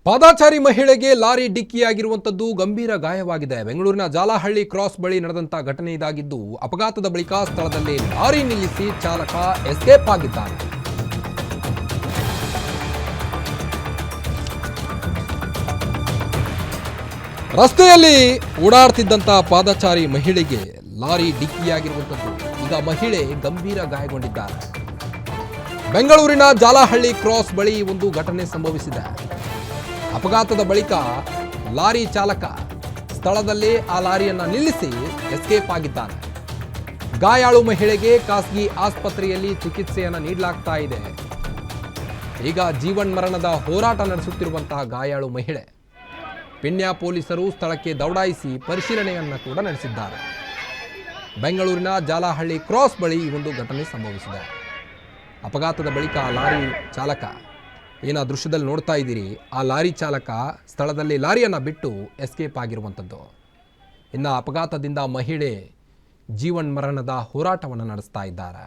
ಪಾದಾಚಾರಿ ಮಹಿಳೆಗೆ ಲಾರಿ ಡಿಕ್ಕಿಯಾಗಿರುವಂತದ್ದು ಗಂಭೀರ ಗಾಯವಾಗಿದೆ. ಬೆಂಗಳೂರಿನ ಜಾಲಹಳ್ಳಿ ಕ್ರಾಸ್ ಬಳಿ ನಡೆದಂತ ಘಟನೆ ಇದಾಗಿದ್ದು, ಅಪಘಾತದ ಬಳಿಕ ಸ್ಥಳದಲ್ಲಿ ಲಾರಿ ನಿಲ್ಲಿಸಿ ಚಾಲಕ ಎಸ್ಕೇಪ್ ಆಗಿದ್ದಾನೆ. ರಸ್ತೆಯಲ್ಲಿ ಓಡಾಡ್ತಿದ್ದಂತ ಪಾದಚಾರಿ ಮಹಿಳೆಗೆ ಲಾರಿ ಡಿಕ್ಕಿಯಾಗಿರುವಂತದ್ದು. ಈಗ ಮಹಿಳೆ ಗಂಭೀರ ಗಾಯಗೊಂಡಿದ್ದಾರೆ. ಬೆಂಗಳೂರಿನ ಜಾಲಹಳ್ಳಿ ಕ್ರಾಸ್ ಬಳಿ ಒಂದು ಘಟನೆ ಸಂಭವಿಸಿದೆ. ಅಪಘಾತದ ಬಳಿಕ ಲಾರಿ ಚಾಲಕ ಸ್ಥಳದಲ್ಲಿ ಆ ಲಾರಿಯನ್ನ ನಿಲ್ಲಿಸಿ ಎಸ್ಕೇಪ್ ಆಗಿದ್ದಾನೆ. ಗಾಯಾಳು ಮಹಿಳೆಗೆ ಖಾಸಗಿ ಆಸ್ಪತ್ರೆಯಲ್ಲಿ ಚಿಕಿತ್ಸೆಯನ್ನು ನೀಡಲಾಗ್ತಾ ಇದೆ. ಈಗ ಜೀವನ್ಮರಣದ ಹೋರಾಟ ನಡೆಸುತ್ತಿರುವಂತಹ ಗಾಯಾಳು ಮಹಿಳೆ. ಪಿಣ್ಯ ಪೊಲೀಸರು ಸ್ಥಳಕ್ಕೆ ದೌಡಾಯಿಸಿ ಪರಿಶೀಲನೆಯನ್ನು ಕೂಡ ನಡೆಸಿದ್ದಾರೆ. ಬೆಂಗಳೂರಿನ ಜಾಲಹಳ್ಳಿ ಕ್ರಾಸ್ ಬಳಿ ಈ ಒಂದು ಘಟನೆ ಸಂಭವಿಸಿದೆ. ಅಪಘಾತದ ಬಳಿಕ ಲಾರಿ ಚಾಲಕ, ಏನ ದೃಶ್ಯದಲ್ಲಿ ನೋಡ್ತಾ ಇದ್ದೀರಿ, ಆ ಲಾರಿ ಚಾಲಕ ಸ್ಥಳದಲ್ಲಿ ಲಾರಿಯನ್ನು ಬಿಟ್ಟು ಎಸ್ಕೇಪ್ ಆಗಿರುವಂಥದ್ದು. ಇನ್ನು ಅಪಘಾತದಿಂದ ಮಹಿಳೆ ಜೀವನ್ಮರಣದ ಹೋರಾಟವನ್ನು ನಡೆಸ್ತಾ ಇದ್ದಾರೆ.